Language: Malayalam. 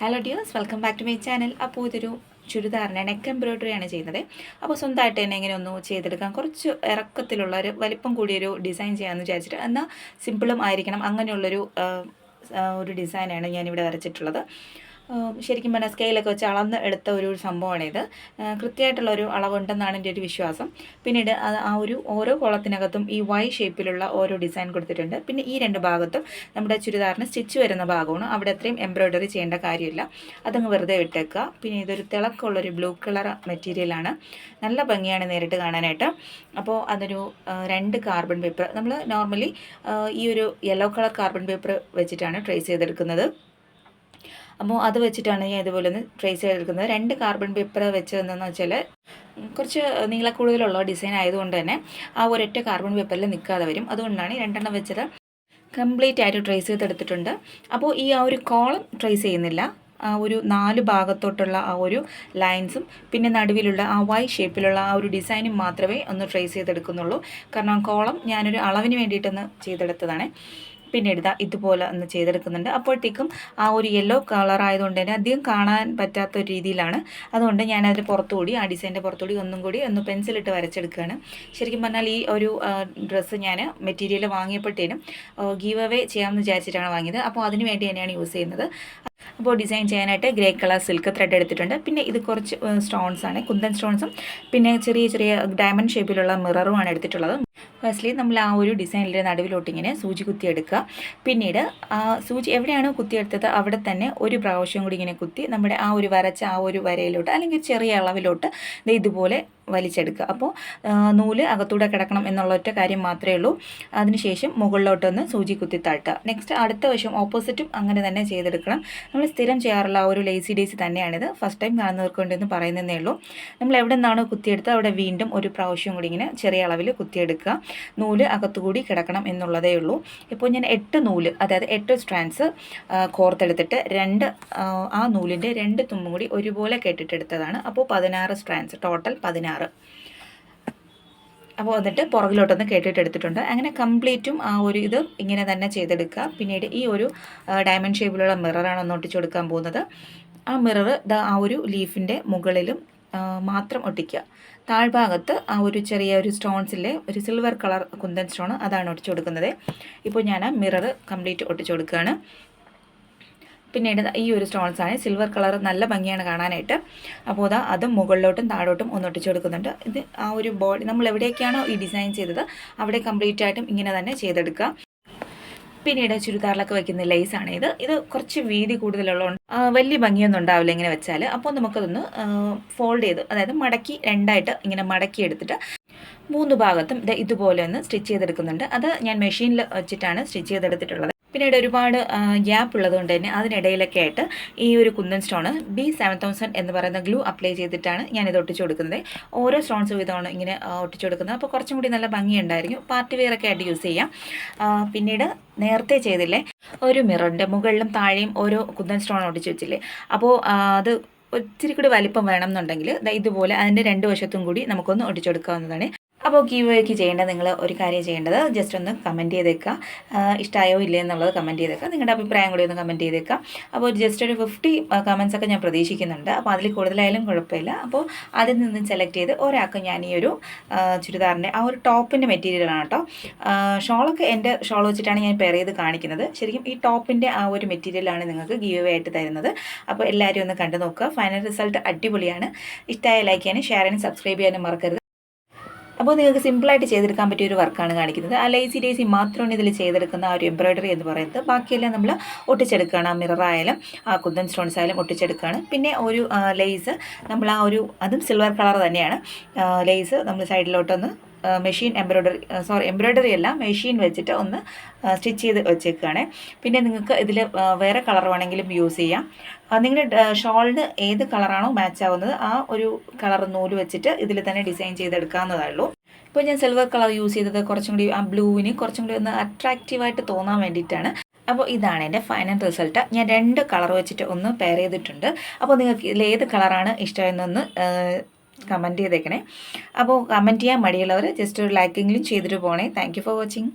Hello dears, welcome back to my channel. അപ്പോൾ ഇതൊരു ചുരിദാറിൻ്റെ നെക്ക് എംബ്രോയ്ഡറി ആണ് ചെയ്യുന്നത്. അപ്പോൾ സ്വന്തമായിട്ട് തന്നെ എങ്ങനെ ഒന്ന് ചെയ്തെടുക്കാം, കുറച്ച് ഇറക്കത്തിലുള്ള ഒരു വലിപ്പം കൂടിയൊരു ഡിസൈൻ ചെയ്യാമെന്ന് വിചാരിച്ചിട്ട്, എന്നാൽ സിമ്പിളും ആയിരിക്കണം അങ്ങനെയുള്ളൊരു ഒരു ഡിസൈനാണ് ഞാനിവിടെ വരച്ചിട്ടുള്ളത്. ശരിക്കും പറഞ്ഞാൽ സ്കെയിലൊക്കെ വെച്ച് അളന്ന് എടുത്ത ഒരു സംഭവമാണിത്. കൃത്യമായിട്ടുള്ളൊരു അളവുണ്ടെന്നാണ് എൻ്റെ ഒരു വിശ്വാസം. പിന്നീട് ആ ഒരു ഓരോ കോളത്തിനകത്തും ഈ വൈ ഷേപ്പിലുള്ള ഓരോ ഡിസൈൻ കൊടുത്തിട്ടുണ്ട്. പിന്നെ ഈ രണ്ട് ഭാഗത്തും നമ്മുടെ ചുരിദാറിന് സ്റ്റിച്ച് വരുന്ന ഭാഗമാണ്, അവിടെ അത്രയും എംബ്രോയ്ഡറി ചെയ്യേണ്ട കാര്യമില്ല, അതങ്ങ് വെറുതെ വിട്ടേക്കുക. പിന്നെ ഇതൊരു തിളക്കമുള്ളൊരു ബ്ലൂ കളർ മെറ്റീരിയലാണ്, നല്ല ഭംഗിയാണ് നേരിട്ട് കാണാനായിട്ട്. അപ്പോൾ അതൊരു 2 കാർബൺ പേപ്പർ, നമ്മൾ നോർമലി ഈ ഒരു യെല്ലോ കളർ കാർബൺ പേപ്പർ വെച്ചിട്ടാണ് ട്രേസ് ചെയ്തെടുക്കുന്നത്. അപ്പോൾ അത് വെച്ചിട്ടാണ് ഞാൻ ഇതുപോലെ ഒന്ന് ട്രേസ് ചെയ്തെടുക്കുന്നത്. 2 കാർബൺ പേപ്പർ വെച്ചതെന്ന് വെച്ചാൽ കുറച്ച് നീളക്കൂടുതലുള്ള ഡിസൈൻ ആയതുകൊണ്ട് തന്നെ ആ ഒരൊറ്റ കാർബൺ പേപ്പറിൽ നിൽക്കാതെ വരും, അതുകൊണ്ടാണ് 2 വെച്ചത്. കംപ്ലീറ്റ് ആയിട്ട് ട്രേസ് ചെയ്തെടുത്തിട്ടുണ്ട്. അപ്പോൾ ഈ ആ ഒരു കോളം ട്രേസ് ചെയ്യുന്നില്ല, ആ ഒരു 4 ഭാഗത്തോട്ടുള്ള ആ ഒരു ലൈൻസും പിന്നെ നടുവിലുള്ള ആ വൈ ഷേപ്പിലുള്ള ആ ഒരു ഡിസൈനും മാത്രമേ ഒന്ന് ട്രേസ് ചെയ്തെടുക്കുന്നുള്ളൂ. കാരണം കോളം ഞാനൊരു അളവിന് വേണ്ടിയിട്ടൊന്ന് ചെയ്തെടുത്തതാണ്. പിന്നീട് ഇതുപോലെ ഒന്ന് ചെയ്തെടുക്കുന്നുണ്ട്. അപ്പോഴത്തേക്കും ആ ഒരു യെല്ലോ കളർ ആയതുകൊണ്ട് തന്നെ അധികം കാണാൻ പറ്റാത്ത ഒരു രീതിയിലാണ്, അതുകൊണ്ട് ഞാനതിൻ്റെ പുറത്തുകൂടി ആ ഡിസൈൻ്റെ പുറത്തുകൂടി ഒന്നും കൂടി ഒന്ന് പെൻസിലിട്ട് വരച്ചെടുക്കുകയാണ്. ശരിക്കും പറഞ്ഞാൽ ഈ ഒരു ഡ്രസ്സ് ഞാൻ മെറ്റീരിയൽ വാങ്ങിയപ്പോഴത്തേനും ഗീവ് അവേ ചെയ്യാമെന്ന് വിചാരിച്ചിട്ടാണ് വാങ്ങിയത്. അപ്പോൾ അതിന് വേണ്ടി തന്നെയാണ് യൂസ് ചെയ്യുന്നത്. അപ്പോൾ ഡിസൈൻ ചെയ്യാനായിട്ട് ഗ്രേ കളർ സിൽക്ക് ത്രെഡ് എടുത്തിട്ടുണ്ട്. പിന്നെ ഇത് കുറച്ച് സ്റ്റോൺസ് ആണ്, കുന്തൻ സ്റ്റോൺസും പിന്നെ ചെറിയ ചെറിയ ഡയമണ്ട് ഷേപ്പിലുള്ള മിററുമാണ് എടുത്തിട്ടുള്ളത്. ഫസ്റ്റ്ലി നമ്മൾ ആ ഒരു ഡിസൈനിൻ്റെ നടുവിലോട്ട് ഇങ്ങനെ സൂചി കുത്തിയെടുക്കുക. പിന്നീട് ആ സൂചി എവിടെയാണോ കുത്തിയെടുത്തത് അവിടെ തന്നെ ഒരു പ്രാവശ്യം കൂടി ഇങ്ങനെ കുത്തി നമ്മുടെ ആ ഒരു വരച്ച ആ ഒരു വരയിലോട്ട് അല്ലെങ്കിൽ ചെറിയ അളവിലോട്ട് ഇതുപോലെ വലിച്ചെടുക്കുക. അപ്പോൾ നൂല് അകത്തൂടെ കിടക്കണം എന്നുള്ള ഒറ്റ കാര്യം മാത്രമേ ഉള്ളൂ. അതിനുശേഷം മുകളിലോട്ടൊന്ന് സൂചി കുത്തി താട്ടുക. നെക്സ്റ്റ് അടുത്ത വശം ഓപ്പോസിറ്റും അങ്ങനെ തന്നെ ചെയ്തെടുക്കണം. നമ്മൾ സ്ഥിരം ചെയ്യാറുള്ള ഒരു ലേസി ഡേസി തന്നെയാണിത്, ഫസ്റ്റ് ടൈം കാണുന്നവർക്ക് വേണ്ടി എന്ന് പറയുന്നതേ ഉള്ളൂ. നമ്മൾ എവിടെ നിന്നാണോ കുത്തിയെടുത്തത് അവിടെ വീണ്ടും ഒരു പ്രാവശ്യം കൂടി ഇങ്ങനെ ചെറിയ അളവിൽ കുത്തിയെടുക്കുക. നൂല് അകത്തുകൂടി കിടക്കണം എന്നുള്ളതേ ഉള്ളൂ. ഇപ്പോൾ ഞാൻ 8 നൂല്, അതായത് 8 സ്ട്രാൻഡ്സ് കോർത്തെടുത്തിട്ട് ആ നൂലിൻ്റെ 2 തുമ്പും കൂടി ഒരുപോലെ കെട്ടിട്ടെടുത്തതാണ്. അപ്പോൾ 16 സ്ട്രാൻഡ്സ്, ടോട്ടൽ 16. അപ്പോൾ എന്നിട്ട് പുറകിലോട്ടൊന്ന് കേട്ടിട്ടെടുത്തിട്ടുണ്ട്. അങ്ങനെ കംപ്ലീറ്റും ആ ഒരു ഇത് ഇങ്ങനെ തന്നെ ചെയ്തെടുക്കുക. പിന്നീട് ഈ ഒരു ഡയമണ്ട് ഷേപ്പിലുള്ള മിററാണ് ഒന്ന് ഒട്ടിച്ചു കൊടുക്കാൻ പോകുന്നത്. ആ മിറർ ആ ഒരു ലീഫിൻ്റെ മുകളിലും മാത്രം ഒട്ടിക്കുക. താഴ്ഭാഗത്ത് ആ ഒരു ചെറിയ ഒരു സ്റ്റോൺസിലെ ഒരു സിൽവർ കളർ കുന്തൻ സ്റ്റോൺ അതാണ് ഒട്ടിച്ചു കൊടുക്കുന്നത്. ഇപ്പോൾ ഞാൻ ആ മിറർ കംപ്ലീറ്റ് ഒട്ടിച്ചു കൊടുക്കുകയാണ്. പിന്നീട് ഈ ഒരു സ്റ്റോൺസാണ് സിൽവർ കളർ, നല്ല ഭംഗിയാണ് കാണാനായിട്ട്. അപ്പോൾ അതും മുകളിലോട്ടും താഴോട്ടും ഒന്ന് ഒട്ടിച്ചു കൊടുക്കുന്നുണ്ട്. ഇത് ആ ഒരു ബോഡി നമ്മൾ എവിടേക്കാണോ ഈ ഡിസൈൻ ചെയ്തത് അവിടെ കംപ്ലീറ്റ് ആയിട്ടും ഇങ്ങനെ തന്നെ ചെയ്തെടുക്കുക. പിന്നീട് ചുരിദാറിലൊക്കെ വെക്കുന്ന ലേസാണ് ഇത് കുറച്ച് വീതി കൂടുതലുള്ളതുകൊണ്ട് വലിയ ഭംഗിയൊന്നും ഉണ്ടാവില്ല ഇങ്ങനെ വെച്ചാൽ. അപ്പോൾ നമുക്കതൊന്ന് ഫോൾഡ് ചെയ്ത്, അതായത് മടക്കി 2ആയിട്ട് ഇങ്ങനെ മടക്കി എടുത്തിട്ട് 3 ഭാഗത്തും ഇതുപോലെ ഒന്ന് സ്റ്റിച്ച് ചെയ്തെടുക്കുന്നുണ്ട്. അത് ഞാൻ മെഷീനിൽ വെച്ചിട്ടാണ് സ്റ്റിച്ച് ചെയ്തെടുത്തിട്ടുള്ളത്. പിന്നീട് ഒരുപാട് ഗ്യാപ്പ് ഉള്ളതുകൊണ്ട് തന്നെ അതിനിടയിലൊക്കെ ആയിട്ട് ഈ ഒരു കുന്തൻ സ്റ്റോണ് B7000 എന്ന് പറയുന്ന ഗ്ലൂ അപ്ലൈ ചെയ്തിട്ടാണ് ഞാനിത് ഒട്ടിച്ചു കൊടുക്കുന്നത്. ഓരോ സ്റ്റോൺസ് വിധമാണ് ഇങ്ങനെ ഒട്ടിച്ചു കൊടുക്കുന്നത്. അപ്പോൾ കുറച്ചും കൂടി നല്ല ഭംഗിയുണ്ടായിരിക്കും, പാർട്ടി വെയർ ഒക്കെ ആയിട്ട് യൂസ് ചെയ്യാം. പിന്നീട് നേരത്തെ ചെയ്തില്ലേ ഒരു മിററിൻ്റെ മുകളിലും താഴെയും ഓരോ കുന്തൻ സ്റ്റോൺ ഒട്ടിച്ച് വെച്ചില്ലേ, അപ്പോൾ അത് ഒത്തിരി കൂടി വലിപ്പം വേണം എന്നുണ്ടെങ്കിൽ ഇതുപോലെ അതിൻ്റെ 2 വശത്തും കൂടി നമുക്കൊന്ന് ഒട്ടിച്ചു കൊടുക്കാവുന്നതാണ്. അപ്പോൾ ഗീവ് അവേക്ക് ചെയ്യേണ്ടത്, നിങ്ങൾ ഒരു കാര്യം ചെയ്യേണ്ടത് ജസ്റ്റ് ഒന്ന് കമൻറ്റ് ചെയ്തേക്കുക, ഇഷ്ടമായോ ഇല്ലേ എന്നുള്ളത് കമൻറ്റ് ചെയ്തേക്കുക, നിങ്ങളുടെ അഭിപ്രായം കൂടി ഒന്ന് കമൻറ്റ് ചെയ്തേക്കുക. അപ്പോൾ ജസ്റ്റ് ഒരു 50 കമൻസ് ഒക്കെ ഞാൻ പ്രതീക്ഷിക്കുന്നുണ്ട്. അപ്പോൾ അതിൽ കൂടുതലായാലും കുഴപ്പമില്ല. അപ്പോൾ അതിൽ നിന്ന് സെലക്ട് ചെയ്ത് ഒരാൾക്ക് ഞാൻ ഈ ഒരു ചുരിദാറിൻ്റെ ആ ഒരു ടോപ്പിൻ്റെ മെറ്റീരിയലാണ് കേട്ടോ. ഷോളൊക്കെ എൻ്റെ ഷോൾ വെച്ചിട്ടാണ് ഞാൻ പെയർ ചെയ്ത് കാണിക്കുന്നത്. ശരിക്കും ഈ ടോപ്പിൻ്റെ ആ ഒരു മെറ്റീരിയലാണ് നിങ്ങൾക്ക് ഗീവ് അവേ ആയിട്ട് തരുന്നത്. അപ്പോൾ എല്ലാവരും ഒന്ന് കണ്ടു നോക്കുക. ഫൈനൽ റിസൾട്ട് അടിപൊളിയാണ്. ഇഷ്ടമായ ലൈക്ക് ചെയ്യാനും ഷെയർ ചെയ്യാനും സബ്സ്ക്രൈബ് ചെയ്യാനും മറക്കരുത്. അപ്പോൾ നിങ്ങൾക്ക് സിമ്പിളായിട്ട് ചെയ്തെടുക്കാൻ പറ്റിയ ഒരു വർക്കാണ് കാണിക്കുന്നത്. ആ ലേസി ഡേസി മാത്രമാണ് ഇതിൽ ചെയ്തെടുക്കുന്ന ആ ഒരു എംബ്രോയ്ഡറി എന്ന് പറയുന്നത്. ബാക്കിയെല്ലാം നമ്മൾ ഒട്ടിച്ചെടുക്കുകയാണ്. ആ മിററായാലും ആ കുന്തൻ സ്റ്റോൺസ് ആയാലും ഒട്ടിച്ചെടുക്കുകയാണ്. പിന്നെ ഒരു ലേസ് നമ്മൾ ആ ഒരു, അതും സിൽവർ കളർ തന്നെയാണ്, ലേസ് നമ്മൾ സൈഡിലോട്ടൊന്ന് മെഷീൻ എംബ്രോയ്ഡറി അല്ല, മെഷീൻ വെച്ചിട്ട് ഒന്ന് സ്റ്റിച്ച് ചെയ്ത് വെച്ചേക്കുകയാണ്. പിന്നെ നിങ്ങൾക്ക് ഇതിൽ വേറെ കളർ വേണമെങ്കിലും യൂസ് ചെയ്യാം. നിങ്ങളുടെ ഷോളിന് ഏത് കളറാണോ മാച്ച് ആവുന്നത് ആ ഒരു കളർ നൂല് വെച്ചിട്ട് ഇതിൽ തന്നെ ഡിസൈൻ ചെയ്തെടുക്കാവുന്നതായുള്ളൂ. ഇപ്പോൾ ഞാൻ സിൽവർ കളർ യൂസ് ചെയ്തത് കുറച്ചും കൂടി ആ ബ്ലൂവിന് കുറച്ചും കൂടി ഒന്ന് അട്രാക്റ്റീവായിട്ട് തോന്നാൻ വേണ്ടിയിട്ടാണ്. അപ്പോൾ ഇതാണ് എൻ്റെ ഫൈനൽ റിസൾട്ട്. ഞാൻ 2 കളർ വെച്ചിട്ട് ഒന്ന് പെയർ ചെയ്തിട്ടുണ്ട്. അപ്പോൾ നിങ്ങൾക്ക് ഇതിൽ ഏത് കളറാണ് ഇഷ്ടമെന്നൊന്ന് കമൻറ്റ് ചെയ്തേക്കണേ. അപ്പോൾ കമൻറ്റ് ചെയ്യാൻ മടിയുള്ളവർ ജസ്റ്റ് ഒരു ലൈക്കെങ്കിലും ചെയ്തിട്ട് പോകണേ. Thank you for watching.